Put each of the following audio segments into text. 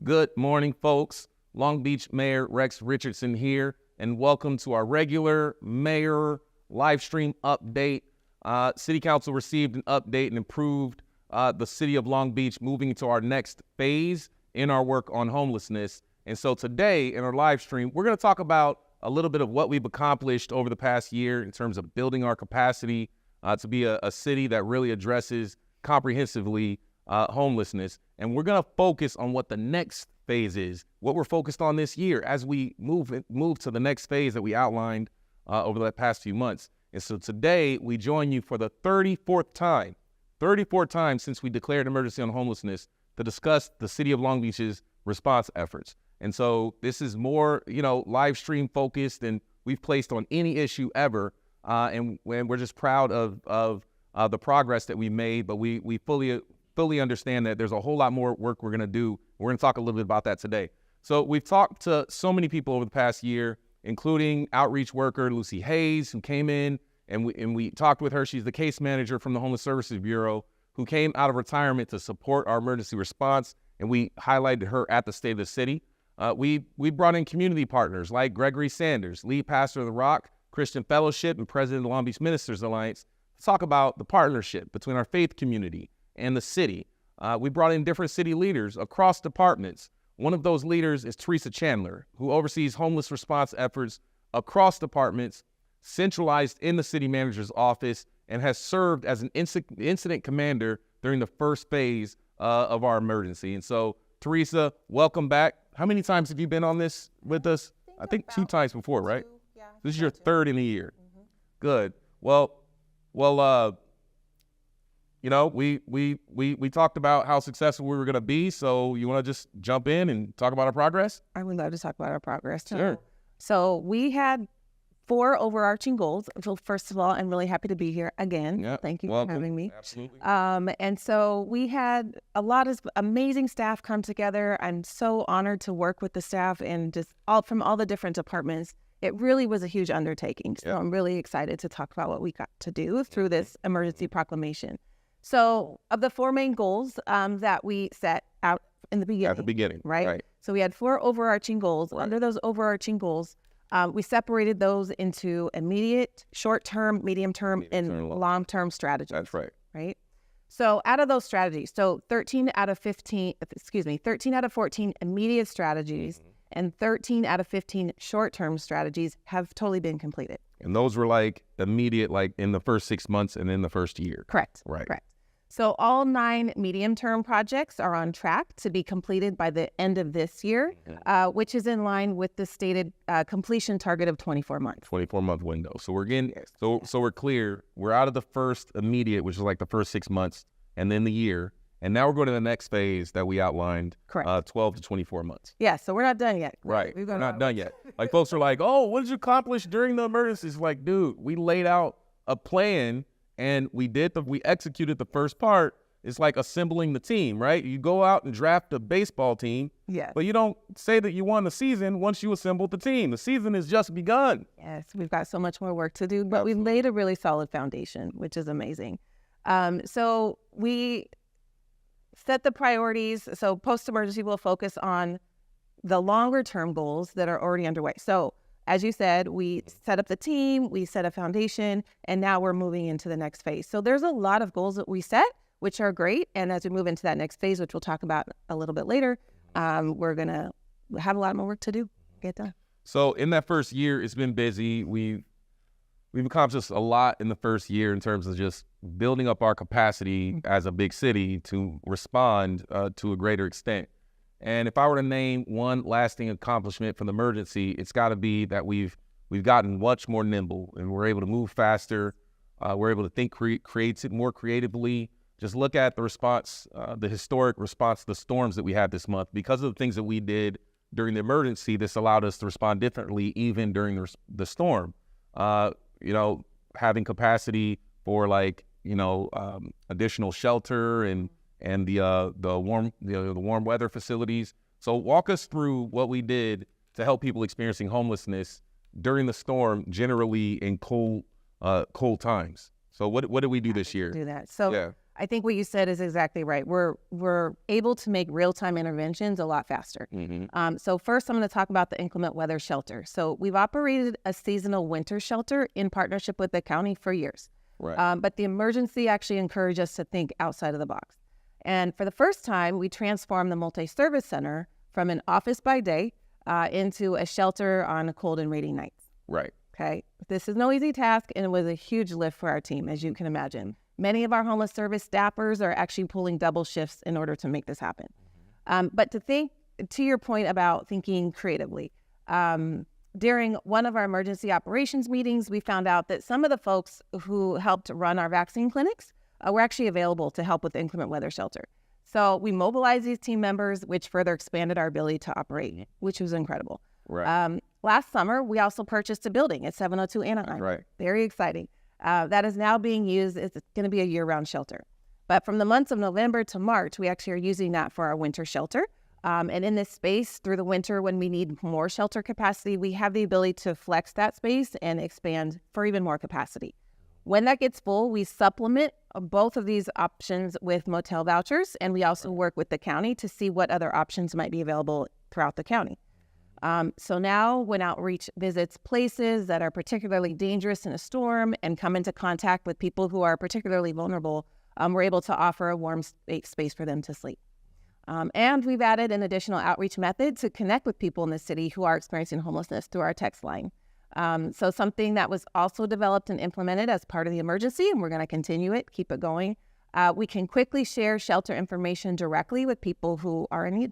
Good morning, folks. Long Beach Mayor Rex Richardson here, and welcome to our regular mayor live stream update. City Council received an update and approved the city of Long Beach moving to our next phase in our work on homelessness. And so today in our live stream, we're going to talk about a little bit of what we've accomplished over the past year in terms of building our capacity to be a city that really addresses comprehensively homelessness. And we're going to focus on what the next phase is, what we're focused on this year as we move to the next phase that we outlined over the past few months. And so today we join you for the 34th time since we declared emergency on homelessness to discuss the city of Long Beach's response efforts. And so this is more, live stream focused than we've placed on any issue ever. And we're just proud of the progress that we made, but we fully understand that there's a whole lot more work we're going to do. We're going to talk a little bit about that today. So we've talked to so many people over the past year, including outreach worker Lucy Hayes, who came in and we talked with her. She's the case manager from the Homeless Services Bureau, who came out of retirement to support our emergency response, and we highlighted her at the State of the City. We brought in community partners like Gregory Sanders, lead pastor of the Rock Christian Fellowship and president of the Long Beach Ministers Alliance, to talk about the partnership between our faith community and the city. We brought in different city leaders across departments. One of those leaders is Teresa Chandler, who oversees homeless response efforts across departments, centralized in the city manager's office, and has served as an incident commander during the first phase of our emergency. And so, Teresa, welcome back. How many times have you been on this with us? I think 2 times before, right? Yeah. This is your 3rd in a year. Mm-hmm. Good. Well, we talked about how successful we were going to be. So you want to just jump in and talk about our progress? I would love to talk about our progress. Sure. So we had 4 overarching goals. So first of all, I'm really happy to be here again. Yeah. Thank you Welcome. for having me. Absolutely. And so we had a lot of amazing staff come together. I'm so honored to work with the staff and just from all the different departments. It really was a huge undertaking. So I'm really excited to talk about what we got to do through this emergency proclamation. So of the 4 main goals that we set out in the beginning. At the beginning. Right? So we had 4 overarching goals. Right. Under those overarching goals, we separated those into immediate, short-term, medium-term, and long-term strategies. That's right. Right? So out of those strategies, 13 out of 14 immediate strategies and 13 out of 15 short-term strategies have totally been completed. And those were like immediate, like in the first 6 months and in the first year. Correct. Right. Correct. So all 9 medium-term projects are on track to be completed by the end of this year, which is in line with the stated completion target of 24 months. 24-month window. So we're getting, so we're clear. We're out of the first immediate, which is like the first 6 months, and then the year. And now we're going to the next phase that we outlined, Correct. 12 to 24 months. Yeah, so we're not done yet. Right. We're not done yet. Like folks are like, oh, what did you accomplish during the emergency? It's like, dude, we laid out a plan and we executed the first part. It's like assembling the team, right? You go out and draft a baseball team, but you don't say that you won the season once you assembled the team. The season has just begun. Yes, we've got so much more work to do, but we've laid a really solid foundation, which is amazing. So we set the priorities. So post-emergency will focus on the longer-term goals that are already underway. So as you said, we set up the team, we set a foundation, and now we're moving into the next phase. So there's a lot of goals that we set, which are great. And as we move into that next phase, which we'll talk about a little bit later, we're going to have a lot more work to do, get done. So in that first year, it's been busy. We've accomplished a lot in the first year in terms of just building up our capacity as a big city to respond to a greater extent. And if I were to name one lasting accomplishment from the emergency, it's got to be that we've gotten much more nimble and we're able to move faster. We're able to think more creatively. Just look at the response, the historic response to the storms that we had this month. Because of the things that we did during the emergency, this allowed us to respond differently even during the storm. Having capacity for additional shelter and the warm weather facilities. So walk us through what we did to help people experiencing homelessness during the storm, generally in cold times. So what did we do this year? Do that. So I think what you said is exactly right. We're able to make real-time interventions a lot faster. So first, I'm going to talk about the inclement weather shelter. So we've operated a seasonal winter shelter in partnership with the county for years. Right. But the emergency actually encouraged us to think outside of the box. And for the first time, we transformed the multi-service center from an office by day into a shelter on cold and rainy nights. Right. Okay. This is no easy task, and it was a huge lift for our team, as you can imagine. Many of our homeless service staffers are actually pulling double shifts in order to make this happen. But to your point about thinking creatively, during one of our emergency operations meetings, we found out that some of the folks who helped run our vaccine clinics were actually available to help with the inclement weather shelter. So we mobilized these team members, which further expanded our ability to operate, which was incredible. Right. Last summer, we also purchased a building at 702 Anaheim. Right. Very exciting. That is now being used. It's going to be a year-round shelter. But from the months of November to March, we actually are using that for our winter shelter. And in this space, through the winter, when we need more shelter capacity, we have the ability to flex that space and expand for even more capacity. When that gets full, we supplement both of these options with motel vouchers, and we also work with the county to see what other options might be available throughout the county. So now when outreach visits places that are particularly dangerous in a storm and come into contact with people who are particularly vulnerable, we're able to offer a warm space for them to sleep. And we've added an additional outreach method to connect with people in the city who are experiencing homelessness through our text line. So something that was also developed and implemented as part of the emergency, and we're going to continue it, keep it going. We can quickly share shelter information directly with people who are in need.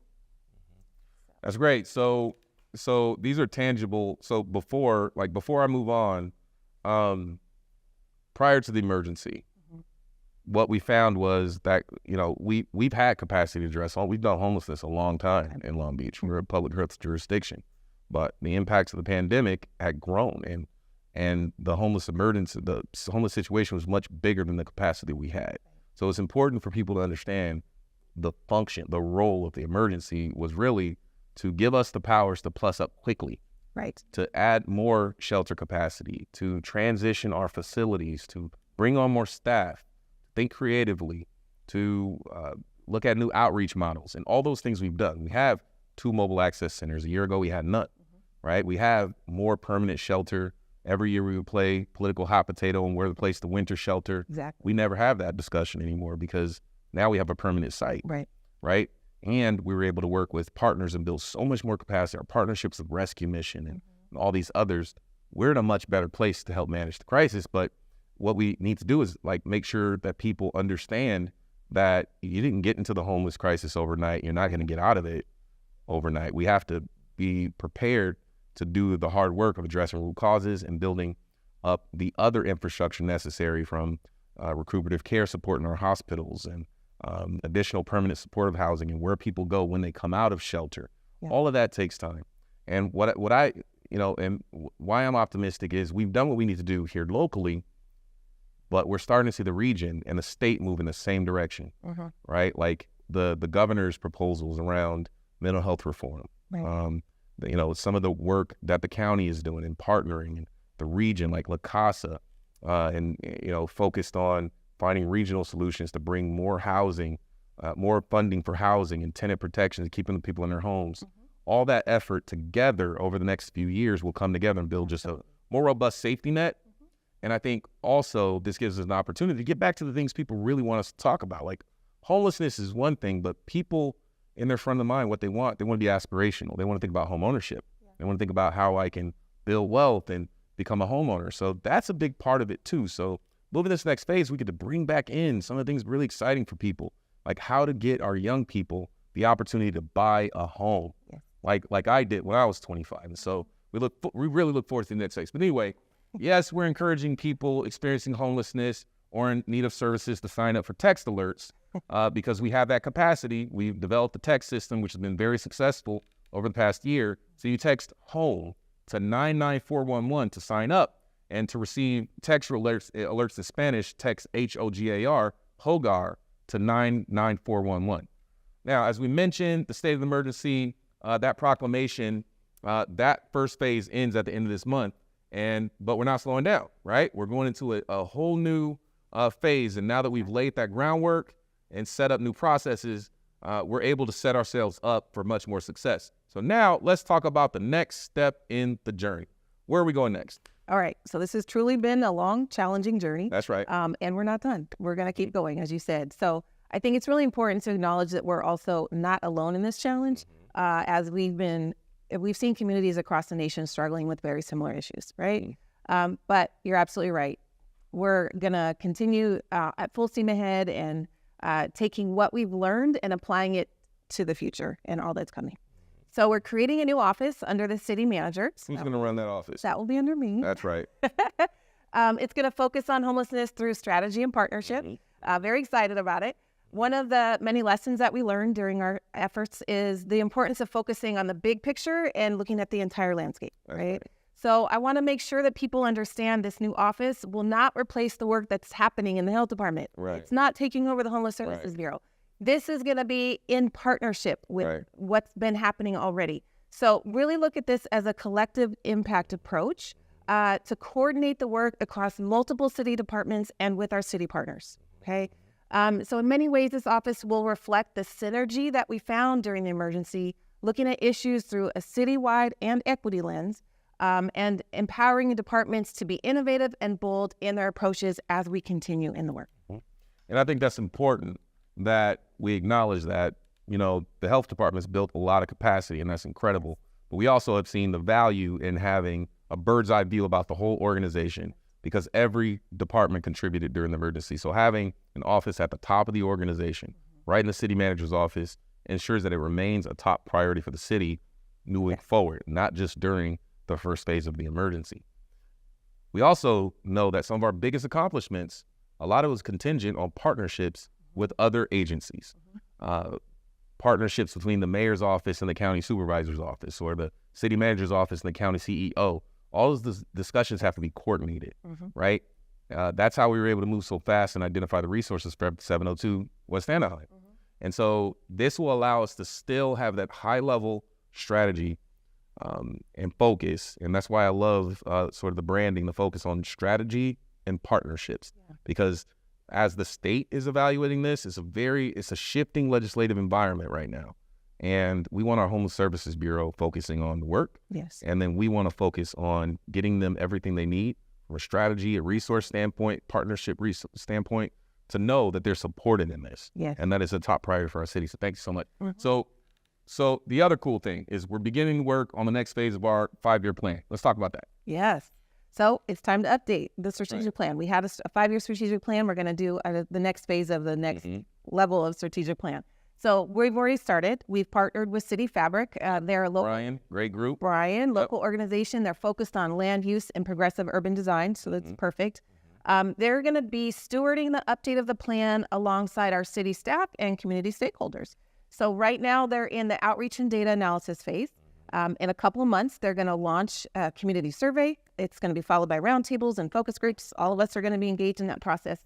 That's great. So these are tangible. So before I move on, prior to the emergency, what we found was that, we've had capacity to address we've done homelessness a long time in Long Beach. We're a public health jurisdiction, but the impacts of the pandemic had grown, and the homeless situation was much bigger than the capacity we had. So it's important for people to understand the function, the role of the emergency was really to give us the powers to plus up quickly, right? To add more shelter capacity, to transition our facilities, to bring on more staff, think creatively, to look at new outreach models, and all those things we've done. We have 2 mobile access centers. A year ago, we had none, right? We have more permanent shelter. Every year we would play political hot potato and where to place the winter shelter. Exactly. We never have that discussion anymore because now we have a permanent site, right? And we were able to work with partners and build so much more capacity. Our partnerships with Rescue Mission and all these others, we're in a much better place to help manage the crisis. But what we need to do is make sure that people understand that you didn't get into the homeless crisis overnight. You're not going to get out of it overnight. We have to be prepared to do the hard work of addressing root causes and building up the other infrastructure necessary, from recuperative care support in our hospitals and additional permanent supportive housing and where people go when they come out of shelter. All of that takes time. And what I and why I'm optimistic is we've done what we need to do here locally, but we're starting to see the region and the state move in the same direction, right? Like the governor's proposals around mental health reform, some of the work that the county is doing in partnering, and the region like La Casa, and focused on finding regional solutions to bring more housing, more funding for housing and tenant protections, keeping the people in their homes. All that effort together over the next few years will come together and build just a more robust safety net. And I think also this gives us an opportunity to get back to the things people really want us to talk about. Like homelessness is one thing, but people in their front of the mind, what they want to be aspirational. They want to think about home ownership. They want to think about how I can build wealth and become a homeowner. So that's a big part of it too. So moving this next phase, we get to bring back in some of the things really exciting for people, like how to get our young people the opportunity to buy a home, like I did when I was 25. And so we really look forward to the next phase. But anyway, yes, we're encouraging people experiencing homelessness or in need of services to sign up for text alerts because we have that capacity. We've developed a text system which has been very successful over the past year. So you text HOME to 99411 to sign up, and to receive text alerts in Spanish, text HOGAR, HOGAR, to 99411. Now, as we mentioned, the state of emergency, that proclamation, that first phase ends at the end of this month, but we're not slowing down, right? We're going into a whole new phase. And now that we've laid that groundwork and set up new processes, we're able to set ourselves up for much more success. So now let's talk about the next step in the journey. Where are we going next? All right. So this has truly been a long, challenging journey. That's right. And we're not done. We're going to keep going, as you said. So I think it's really important to acknowledge that we're also not alone in this challenge, as we've seen communities across the nation struggling with very similar issues, right? But you're absolutely right. We're going to continue at full steam ahead and taking what we've learned and applying it to the future and all that's coming. So we're creating a new office under the city manager. Who's going to run that office? That will be under me. That's right. It's going to focus on homelessness through strategy and partnership. Very excited about it. One of the many lessons that we learned during our efforts is the importance of focusing on the big picture and looking at the entire landscape, right? So I want to make sure that people understand this new office will not replace the work that's happening in the health department. Right. It's not taking over the Homeless Services Bureau. This is going to be in partnership with what's been happening already. So really look at this as a collective impact approach to coordinate the work across multiple city departments and with our city partners, okay? So in many ways, this office will reflect the synergy that we found during the emergency, looking at issues through a citywide and equity lens, and empowering the departments to be innovative and bold in their approaches as we continue in the work. And I think that's important that we acknowledge that, you know, the health department's built a lot of capacity, and that's incredible. But we also have seen the value in having a bird's eye view about the whole organization, because every department contributed during the emergency. So having an office at the top of the organization, right in the city manager's office, ensures that it remains a top priority for the city moving forward, not just during the first phase of the emergency. We also know that some of our biggest accomplishments, a lot of it was contingent on partnerships with other agencies, partnerships between the mayor's office and the county supervisor's office, or the city manager's office and the county CEO. All of those discussions have to be coordinated, right? That's how we were able to move so fast and identify the resources for 702 West Anaheim. And so this will allow us to still have that high-level strategy and focus. And that's why I love sort of the branding, the focus on strategy and partnerships, because as the state is evaluating this, it's a shifting legislative environment right now. And we want our Homeless Services Bureau focusing on the work. And then we want to focus on getting them everything they need from a strategy, a resource standpoint, partnership standpoint, to know that they're supported in this. And that is a top priority for our city. So thank you so much. So the other cool thing is we're beginning to work on the next phase of our 5-year plan. Let's talk about that. So it's time to update the strategic plan. We had a 5-year strategic plan. We're going to do the next phase of the next level of strategic plan. So we've already started. We've partnered with City Fabric. They're a local, Brian, great group. Local organization. They're focused on land use and progressive urban design. So that's perfect. They're going to be stewarding the update of the plan alongside our city staff and community stakeholders. So right now they're in the outreach and data analysis phase. In a couple of months, they're going to launch a community survey. It's going to be followed by roundtables and focus groups. All of us are going to be engaged in that process.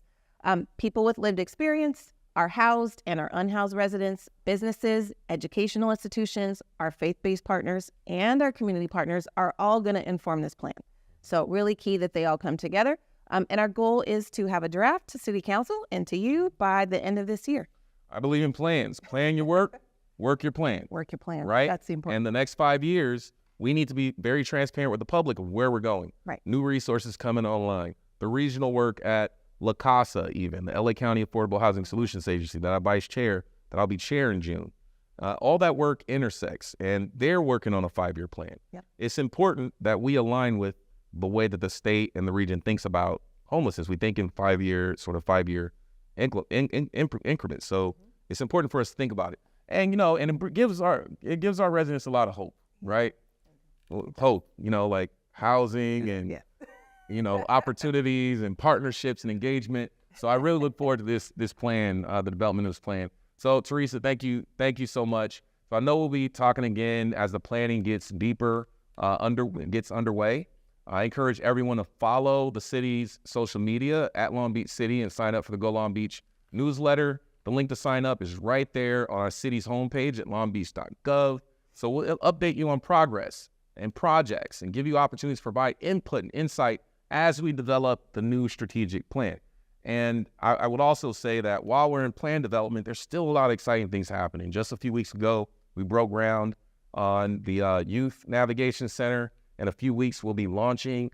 People with lived experience, our housed and our unhoused residents, businesses, educational institutions, our faith-based partners, and our community partners are all going to inform this plan. So really key that they all come together. And our goal is to have a draft to City Council and to you by the end of this year. I believe in plans. Plan your work, work your plan. Work your plan. Right? That's the important. And the next 5 years, we need to be very transparent with the public of where we're going. New resources coming online. The regional work at La Casa, even, the LA County Affordable Housing Solutions Agency that I vice chair, that I'll be chair in June. All that work intersects, and they're working on a 5-year plan. It's important that we align with the way that the state and the region thinks about homelessness. We think in 5-year increments. So it's important for us to think about it. And, you know, and it gives our residents a lot of hope, right? Hope, you know, like housing and, you know, opportunities and partnerships and engagement. So I really look forward to this plan, the development of this plan. So Teresa, thank you so much. So I know we'll be talking again as the planning gets deeper, gets underway. I encourage everyone to follow the city's social media at Long Beach City and sign up for the Go Long Beach newsletter. The link to sign up is right there on our city's homepage at longbeach.gov. So we'll update you on progress and projects and give you opportunities to provide input and insight as we develop the new strategic plan. And I would also say that while we're in plan development, there's still a lot of exciting things happening. Just a few weeks ago, we broke ground on the Youth Navigation Center. In a few weeks, we'll be launching.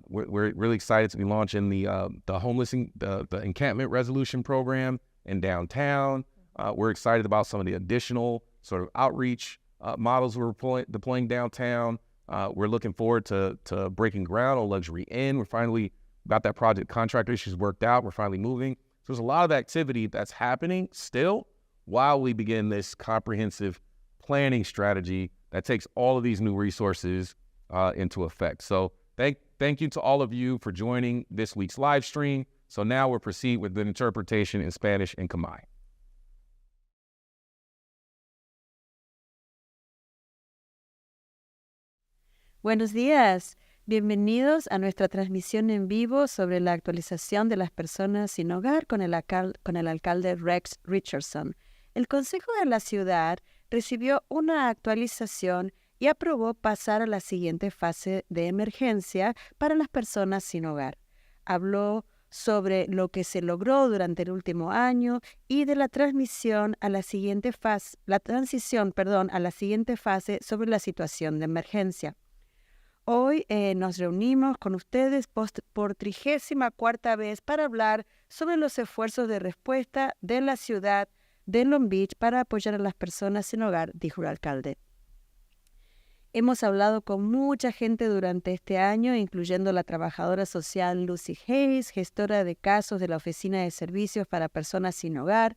We're really excited to be launching the encampment resolution program in downtown. We're excited about some of the additional sort of outreach models we're deploying downtown. We're looking forward to breaking ground on Luxury Inn. We're finally got that project contract issues worked out. We're finally moving. So there's a lot of activity that's happening still while we begin this comprehensive planning strategy that takes all of these new resources into effect. So thank you to all of you for joining this week's live stream. So now we'll proceed with the interpretation in Spanish and Khmer. Buenos días, bienvenidos a nuestra transmisión en vivo sobre la actualización de las personas sin hogar con el alcalde Rex Richardson. El Consejo de la Ciudad recibió una actualización y aprobó pasar a la siguiente fase de emergencia para las personas sin hogar. Habló sobre lo que se logró durante el último año y de la transición a la siguiente fase sobre la situación de emergencia. Hoy nos reunimos con ustedes por 34ª vez para hablar sobre los esfuerzos de respuesta de la ciudad de Long Beach para apoyar a las personas sin hogar, dijo el alcalde. Hemos hablado con mucha gente durante este año, incluyendo la trabajadora social Lucy Hayes, gestora de casos de la Oficina de Servicios para Personas sin Hogar,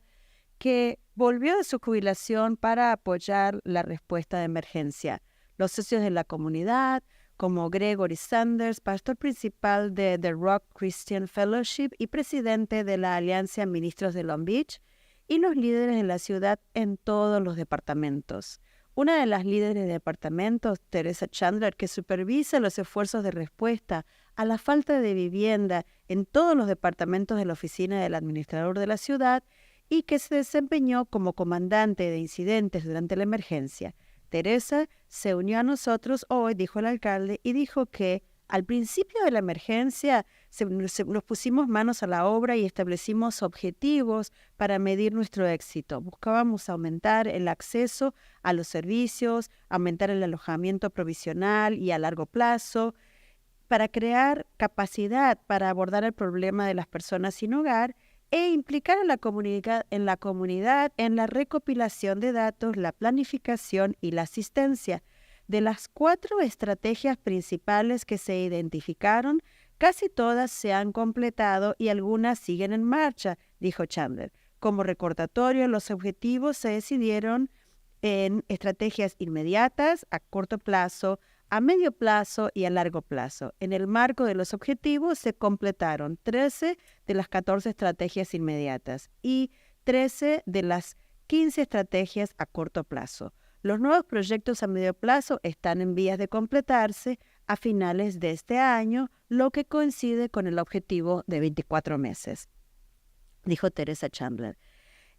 que volvió de su jubilación para apoyar la respuesta de emergencia. Los socios de la comunidad, como Gregory Sanders, pastor principal de The Rock Christian Fellowship y presidente de la Alianza Ministros de Long Beach, y los líderes de la ciudad en todos los departamentos. Una de las líderes de departamentos, Teresa Chandler, que supervisa los esfuerzos de respuesta a la falta de vivienda en todos los departamentos de la oficina del administrador de la ciudad y que se desempeñó como comandante de incidentes durante la emergencia. Teresa se unió a nosotros hoy, dijo el alcalde, y dijo que al principio de la emergencia nos pusimos manos a la obra y establecimos objetivos para medir nuestro éxito. Buscábamos aumentar el acceso a los servicios, aumentar el alojamiento provisional y a largo plazo, para crear capacidad para abordar el problema de las personas sin hogar e implicar a la comunidad en la recopilación de datos, la planificación y la asistencia. De las 4 estrategias principales que se identificaron, casi todas se han completado y algunas siguen en marcha, dijo Chandler. Como recordatorio, los objetivos se decidieron en estrategias inmediatas, a corto plazo, a medio plazo y a largo plazo. En el marco de los objetivos se completaron 13 de las 14 estrategias inmediatas y 13 de las 15 estrategias a corto plazo. Los nuevos proyectos a medio plazo están en vías de completarse a finales de este año, lo que coincide con el objetivo de 24 meses, dijo Teresa Chandler.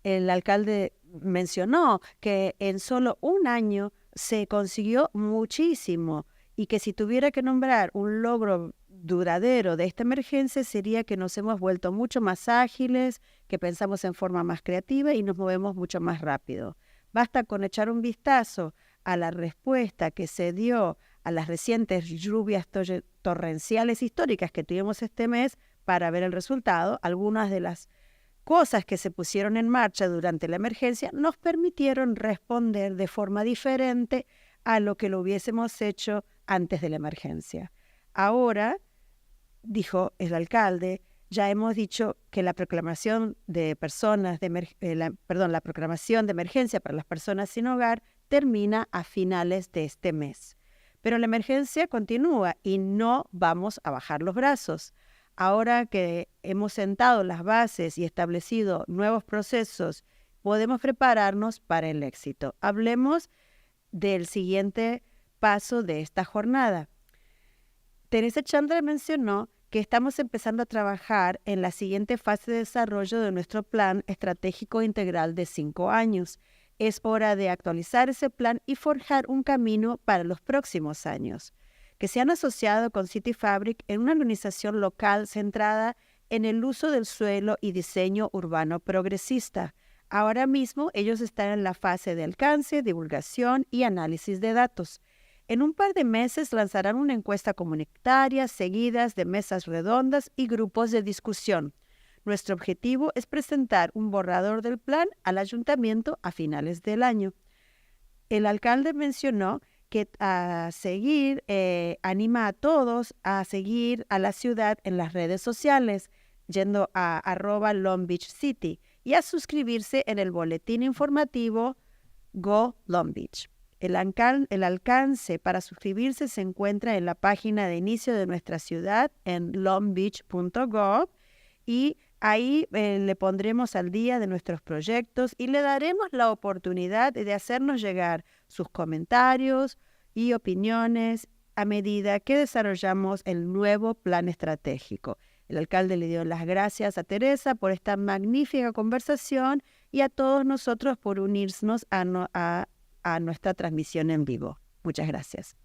El alcalde mencionó que en solo un año se consiguió muchísimo y que si tuviera que nombrar un logro duradero de esta emergencia sería que nos hemos vuelto mucho más ágiles, que pensamos en forma más creativa y nos movemos mucho más rápido. Basta con echar un vistazo a la respuesta que se dio a las recientes lluvias torrenciales históricas que tuvimos este mes para ver el resultado. Algunas de las cosas que se pusieron en marcha durante la emergencia nos permitieron responder de forma diferente a lo que lo hubiésemos hecho antes de la emergencia. Ahora, dijo el alcalde, ya hemos dicho que la proclamación de la proclamación de emergencia para las personas sin hogar termina a finales de este mes. Pero la emergencia continúa y no vamos a bajar los brazos. Ahora que hemos sentado las bases y establecido nuevos procesos, podemos prepararnos para el éxito. Hablemos del siguiente paso de esta jornada. Teresa Chandler mencionó que estamos empezando a trabajar en la siguiente fase de desarrollo de nuestro plan estratégico integral de 5 años. Es hora de actualizar ese plan y forjar un camino para los próximos años. Que se han asociado con City Fabric en una organización local centrada en el uso del suelo y diseño urbano progresista. Ahora mismo ellos están en la fase de alcance, divulgación y análisis de datos. En un par de meses lanzarán una encuesta comunitaria seguidas de mesas redondas y grupos de discusión. Nuestro objetivo es presentar un borrador del plan al ayuntamiento a finales del año. El alcalde mencionó que anima a todos a seguir a la ciudad en las redes sociales, yendo a @Long Beach City y a suscribirse en el boletín informativo Go Long Beach. El alcance para suscribirse se encuentra en la página de inicio de nuestra ciudad en longbeach.gov y ahí le pondremos al día de nuestros proyectos y le daremos la oportunidad de hacernos llegar sus comentarios y opiniones a medida que desarrollamos el nuevo plan estratégico. El alcalde le dio las gracias a Teresa por esta magnífica conversación y a todos nosotros por unirnos a nuestra transmisión en vivo. Muchas gracias.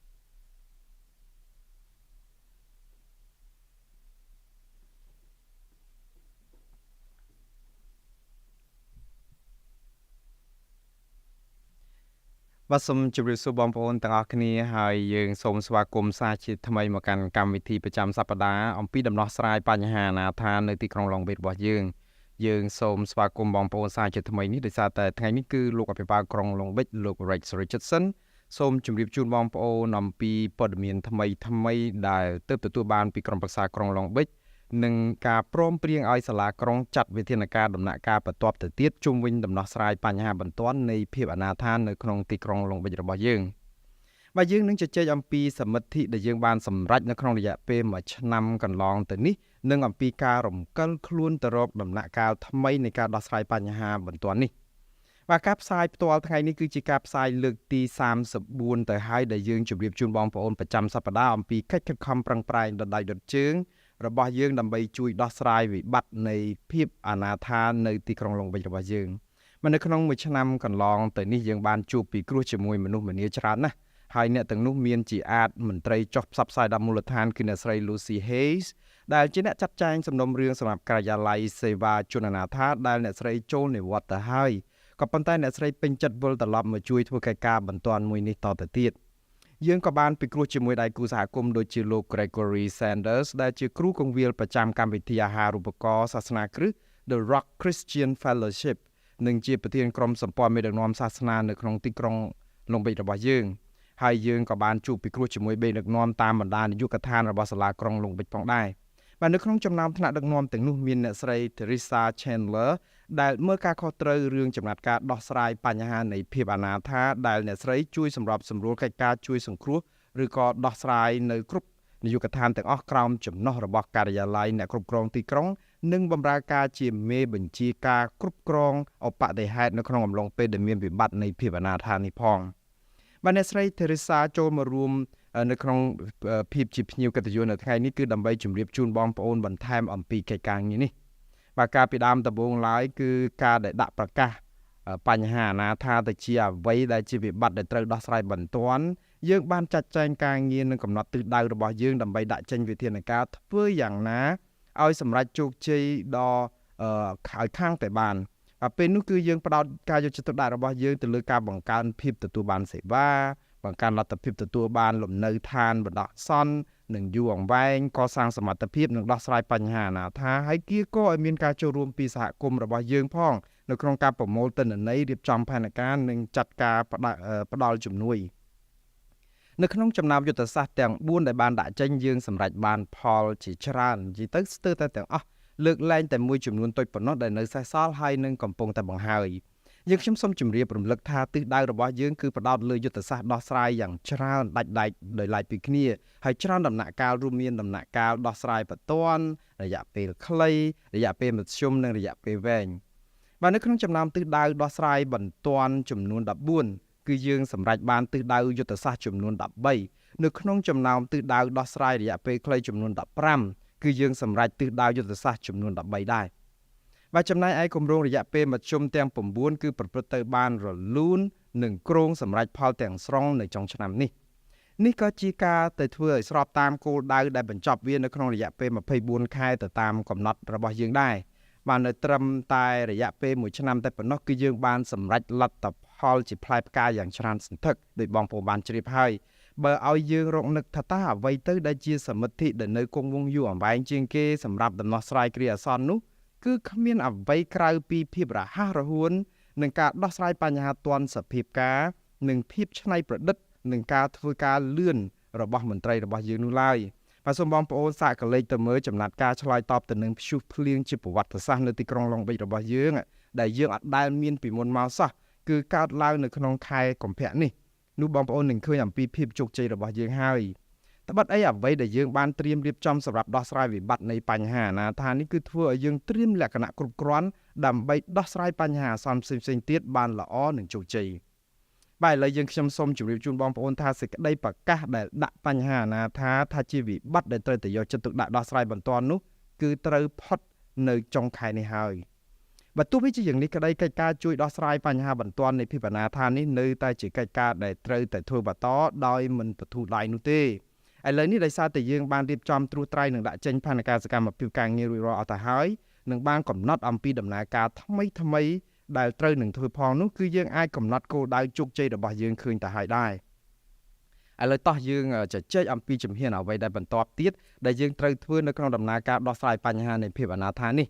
បាទសូមជម្រាបសួរបងប្អូនទាំងអស់គ្នាហើយយើងសូមស្វាគមន៍សាជាថ្មីមកកាន់កម្មវិធីប្រចាំសប្តាហ៍អំពីដំណោះស្រាយបញ្ហាអនាថានៅទីក្រុង Long Beach របស់យើងសូមស្វាគមន៍បងប្អូនសាជាថ្មីនេះដោយសារតែថ្ងៃនេះគឺលោកអភិបាលក្រុង Long Beach លោក Rex Richardson សូមជម្រាបជូនបងប្អូនអំពីព័ត៌មានថ្មីដែលទើបទទួលបានពីក្រុមប្រឹក្សាក្រុង Long Beach និងការព្រមព្រៀងឲ្យសាលាក្រុងចាត់វិធានការដំណាក់កាលបន្ទាប់ទៅទៀតជុំវិញដំណោះស្រាយបញ្ហាបន្ទាន់នៃភាពអនាថានៅក្នុងទីក្រុង Long Beach របស់យើងបាទយើងនឹងជជែកអំពីសមិទ្ធិដែលយើងបានសម្រេចនៅក្នុងរយៈពេល1ឆ្នាំកន្លងទៅនេះនិងអំពីការរំកិលខ្លួនទៅរកដំណាក់កាលថ្មីនៃការដោះស្រាយបញ្ហាបន្ទាន់នេះបាទការផ្សាយផ្ទាល់ថ្ងៃនេះគឺជាការផ្សាយលើកទី34ទៅហើយដែលយើងជម្រាបជូនបងប្អូនប្រចាំសប្តាហ៍អំពីកិច្ចខិតខំប្រឹងប្រែងដដៃដុតជើងរបស់យើងដើម្បីជួយដោះស្រាយវិបត្តិនៃភាពអនាថានៅទីក្រុង Long Beach របស់យើងមកនៅក្នុងមួយឆ្នាំកន្លងទៅនេះយើងបានជួបពីគ្រោះជាមួយមនុស្សម្នាច្រើនណាស់ហើយអ្នកទាំងនោះមានជាអាចមន្ត្រីចុះផ្សព្វផ្សាយដល់មូលដ្ឋានគឺអ្នកស្រី Lucy Hayes ដែលជាអ្នកចាត់ចែងសំណុំរឿងសម្រាប់ការិយាល័យសេវាជនអនាថាដែលអ្នកស្រីចូលនិវត្តន៍ទៅហើយក៏ប៉ុន្តែអ្នកស្រីពេញចិត្តវិលត្រឡប់មកជួយធ្វើកិច្ចការបន្ទាន់មួយនេះតទៅទៀតយើងក៏បានពិគ្រោះជាមួយដៃគូសហគមន៍ដូចជាលោក Gregory Sanders ដែលជាគ្រូកងវិលប្រចាំកម្មវិធីអាហារូបករណ៍សាសនាគ្រិស្ត The Rock Christian Fellowship និងជាប្រធានក្រុមសម្ព័ន្ធមេដឹកនាំសាសនានៅក្នុងទីក្រុង Long Beach របស់យើងហើយយើងក៏បានជួបពិគ្រោះជាមួយមេដឹកនាំតាមបណ្ដានាយកដ្ឋានរបស់សាលាក្រុង Long Beach ផងដែរបាទនៅក្នុងចំណោមថ្នាក់ដឹកនាំទាំងនោះមានអ្នកស្រី Teresa Chandler ដែលមើលការខុសត្រូវរឿងចំណាត់ការដោះស្រាយបញ្ហានៃភាពអនាថាដែលអ្នកស្រីជួយសម្របសម្រួលកិច្ចការជួយសង្គ្រោះឬក៏ដោះស្រាយនៅគ្រប់នាយកដ្ឋានទាំងអស់ក្រោមចំណុះរបស់ការិយាល័យអ្នកគ្រប់គ្រងទីក្រុងនិងបម្រើការជាមេបញ្ជាការគ្រប់គ្រងឧបតិហេតុនៅក្នុងអំឡុងពេលដែលមានវិបត្តិនៃភាពអនាថានេះផងបាទអ្នកស្រី Teresa ចូលមករួមនៅក្នុងភាពជាភ្ញៀវកិត្តិយសនៅថ្ងៃនេះគឺដើម្បីជម្រាបជូនបងប្អូនបន្ថែមអំពីកិច្ចការងារនេះបាទការពីដើមដំបូងឡើយគឺការដែលដាក់ប្រកាសបញ្ហាអនាថាទៅជាអ្វីដែលជាវិបត្តិដែលត្រូវដោះស្រាយបន្ទាន់យើងបានចាត់ចែងការងារនិងកំណត់ទិសដៅរបស់យើងដើម្បីដាក់ចេញវិធានការធ្វើយ៉ាងណាឲ្យសម្រេចជោគជ័យដល់ឲ្យខាងតែបានពេលនោះគឺយើងផ្ដោតការយកចិត្តទុកដាក់របស់យើងទៅលើការបង្កើនភាពទទួលបានសេវាបង្កើនលទ្ធភាពទទួលបានលំនៅឋានបណ្ដោះអាសន្ននិងយូរអង្វែងកសាងសមត្ថភាពនិងដោះស្រាយបញ្ហាអនាថាហើយគៀកឲ្យមានការចូលរួមពីសហគមន៍របស់យើងផងនៅក្នុងការប្រមូលទិន្នន័យរៀបចំផែនការនិងចាត់ការផ្ដល់ជំនួយនៅក្នុងចំណោមយុទ្ធសាស្ត្រទាំង4ដែលបានដាក់ចេញយើងសម្រេចបានផលជាច្រើននិយាយទៅស្ទើរតែទាំងអស់លើកលែងតែមួយចំនួនតូចប៉ុណ្ណោះដែលនៅសេសសល់ហើយនឹងកំពុងតែបង្ហើយយើងខ្ញុំសូមជម្រាបរំលឹកថាទិសដៅរបស់យើងគឺផ្ដោតលើយុទ្ធសាស្ត្រដោះស្រាយយ៉ាងច្រើនដាច់ដោយឡែកពីគ្នាហើយច្រើនដំណាក់កាលរួមមានដំណាក់កាលដោះស្រាយបន្ទាន់រយៈពេលខ្លីរយៈពេលមធ្យមនិងរយៈពេលវែងបាទនៅក្នុងចំណោមទិសដៅដោះស្រាយបន្ទាន់ចំនួន14គឺយើងសម្រេចបានទិសដៅយុទ្ធសាស្ត្រចំនួន13នៅក្នុងចំណោមទិសដៅដោះស្រាយរយៈពេលខ្លីចំនួន15គឺយើងសម្រេចទិសដៅយុទ្ធសាស្ត្រចំនួន13ដែរបាទចំណែកឯគម្រោងរយៈពេលមធ្យមទាំង9គឺប្រព្រឹត្តទៅបានរលូននិងគ្រោងសម្រេចផលទាំងស្រុងនៅចុងឆ្នាំនេះ នេះក៏ជាការទៅធ្វើឲ្យស្របតាមគោលដៅដែលបញ្ចប់វានៅក្នុងរយៈពេល24ខែទៅតាមកំណត់របស់យើងដែរបាននៅត្រឹមតែរយៈពេល1ឆ្នាំតែប៉ុណ្ណោះគឺយើងបានសម្រេចលទ្ធផលជាផ្លែផ្កាយ៉ាងច្រើនសន្ធឹកដោយបងប្អូនបានជ្រាបហើយបើឲ្យយើងរកនឹកថាតើអ្វីទៅដែលជាសមិទ្ធិដែលនៅគង់វង្សយូរអង្វែងជាងគេសម្រាប់ដំណោះស្រាយគ្រាអាសន្ននោះគឺគ្មានអ្វីក្រៅពីភាពរហ័សរហួននឹងការដោះស្រាយបញ្ហាទាន់សភាពការនិងភាពច្នៃប្រឌិតនឹងការធ្វើការលឿនរបស់មន្ត្រីរបស់យើងនោះឡើយបាទសូមបងប្អូនសាកកលេចទៅមើលចំណាត់ការឆ្លើយតបទៅនឹងព្យុះភ្លៀងជាប្រវត្តិសាស្ត្រនៅទីក្រុងឡុងប៊ិចរបស់យើងដែលយើងអត់ដែលមានពីមុនមកសោះគឺកើតឡើងនៅក្នុងខែកុម្ភៈនេះនោះបងប្អូននឹងឃើញអំពីភាពជោគជ័យរបស់យើងហើយត្បិតអីអ្វីដែលយើងបានត្រៀមរៀបចំសម្រាប់ដោះស្រាយវិបត្តិនៃបញ្ហាអនាថានេះគឺធ្វើឲ្យយើងត្រៀមលក្ខណៈគ្រប់គ្រាន់ដើម្បីដោះស្រាយបញ្ហាអាសន្នផ្សេងៗទៀតបានល្អនិងជោគជ័យបាទឥឡូវយើងខ្ញុំសូមជម្រាបជូនបងប្អូនថាសេចក្តីប្រកាសដែលដាក់បញ្ហាអនាថាជាវិបត្តិដែលត្រូវតែយកចិត្តទុកដាក់ដោះស្រាយបន្ទាន់នោះគឺត្រូវផុតនៅចុងខែនេះហើយបើទោះបីជាយ៉ាងនេះក្តីកិច្ចការជួយដោះស្រាយបញ្ហាបន្ទាន់នៃភាពអនាថានេះនៅតែជាកិច្ចការដែលត្រូវតែធ្វើបន្តដោយមិនបទូដៃនោះទេឥឡូវនេះដោយសារតែយើងបានរៀបចំត្រួសត្រាយនិងដាក់ចេញផែនការសកម្មភាពការងាររួចរាល់អស់ទៅហើយនឹងបានកំណត់អំពីដំណើរការថ្មីដែលត្រូវនឹងធ្វើផងនោះគឺយើងអាចកំណត់គោលដៅជោគជ័យរបស់យើងឃើញទៅហើយដែរឥឡូវតោះយើងជជែកអំពីជំហានអ្វីដែលបន្តទៀតដែលយើងត្រូវធ្វើនៅក្នុងដំណើរការដោះស្រាយបញ្ហានៃភាពអនាថានេះ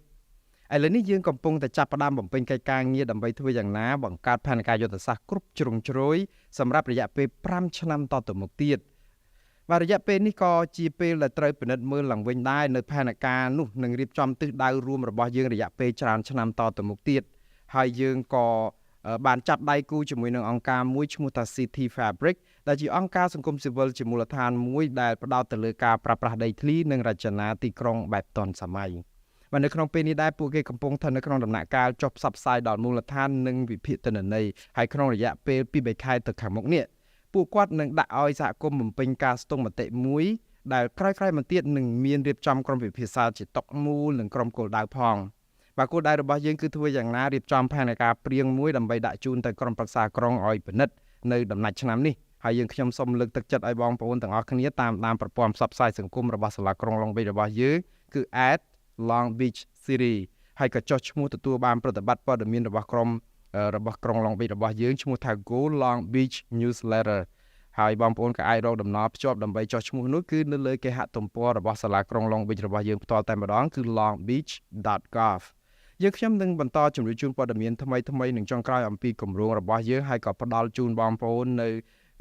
ឥឡូវនេះយើងកំពុងតែចាប់ផ្ដើមបំពេញកិច្ចការងារដើម្បីធ្វើយ៉ាងណាបង្កើតផែនការយុទ្ធសាស្ត្រគ្រប់ជ្រុងជ្រោយសម្រាប់រយៈពេល5ឆ្នាំតទៅមុខទៀតបាទរយៈពេលនេះក៏ជាពេលដែលត្រូវពិនិត្យមើលឡើងវិញដែរនៅផែនការនោះនឹងរៀបចំទិសដៅរួមរបស់យើងរយៈពេលច្រើនឆ្នាំតទៅមុខទៀតហើយយើងក៏បានចាប់ដៃគូជាមួយនឹងអង្គការមួយឈ្មោះថា City Fabric ដែលជាអង្គការសង្គមស៊ីវិលជាមូលដ្ឋានមួយដែលផ្ដោតទៅលើការប្រើប្រាស់ដីធ្លីនិងរចនាទីក្រុងបែបទាន់សម័យបាទនៅក្នុងពេលនេះដែរពួកគេកំពុងស្ថិតនៅក្នុងដំណាក់កាលចុះផ្សព្វផ្សាយដល់មូលដ្ឋាននិងវិភាគទិន្នន័យហើយក្នុងរយៈពេល 2-3 ខែទៅខាងមុខនេះពួកគាត់នឹងដាក់ឲ្យសហគមន៍បំពេញការស្ទង់មតិមួយដែលក្រោយៗមកទៀតនឹងមានរៀបចំក្រុមវិភាសាជាតុមូលនិងក្រុមគោលដៅផងបាទគោលដៅរបស់យើងគឺធ្វើយ៉ាងណារៀបចំផែនការព្រៀងមួយដើម្បីដាក់ជូនទៅក្រុមប្រឹក្សាក្រុងឲ្យពិនិត្យនៅដំណាច់ឆ្នាំនេះហើយយើងខ្ញុំសូមលើកទឹកចិត្តឲ្យបងប្អូនទាំងអស់គ្នាតាមដានប្រព័ន្ធផ្សព្វផ្សាយសង្គមរបស់សាលាក្រុងឡុងប៊ិចរបស់យើងគឺ @longbbeachcity ហើយក៏ចុះឈ្មោះទទួលបានប្រតិបត្តិព័ត៌មានរបស់ក្រុងឡុងប៊ិចរបស់យើងឈ្មោះថា Go Long Beach Newsletter ហើយបងប្អូនក៏អាចរកដំណើរភ្ជាប់ដើម្បីចុះឈ្មោះនោះគឺនៅលើគេហទំព័ររបស់សាលាក្រុងឡុងប៊ិចរបស់យើងផ្ទាល់តែម្ដងគឺ longbeach.gov យើងខ្ញុំនឹងបន្តជម្រាបជូនព័ត៌មានថ្មីនឹងចុងក្រោយអំពីគម្រោងរបស់យើងហើយក៏ផ្ដល់ជូនបងប្អូននៅ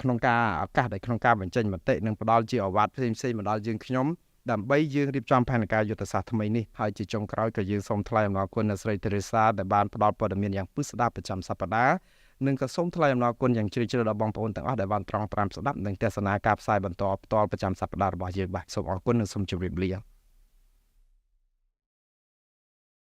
ក្នុងការឱកាសដែលក្នុងការបញ្ចេញមតិនិងផ្ដល់ជាអាវ៉ាត់ផ្សេងៗមកដល់យើងខ្ញុំដើម្បីយើងរៀបចំផែនការយុទ្ធសាស្ត្រថ្មីនេះហើយជាចុងក្រោយក៏យើងសូមថ្លែងអំណរគុណដល់ស្រី Teresa ដែលបានផ្ដល់ព័ត៌មានយ៉ាងពិស្ដារប្រចាំសប្តាហ៍និងក៏សូមថ្លែងអំណរគុណយ៉ាងជ្រាលជ្រៅដល់បងប្អូនទាំងអស់ដែលបានត្រង់ត្រាំស្ដាប់និងទស្សនាការផ្សាយបន្តផ្ទាល់ប្រចាំសប្តាហ៍របស់យើងបាទសូមអរគុណនិងសូមជម្រាបលា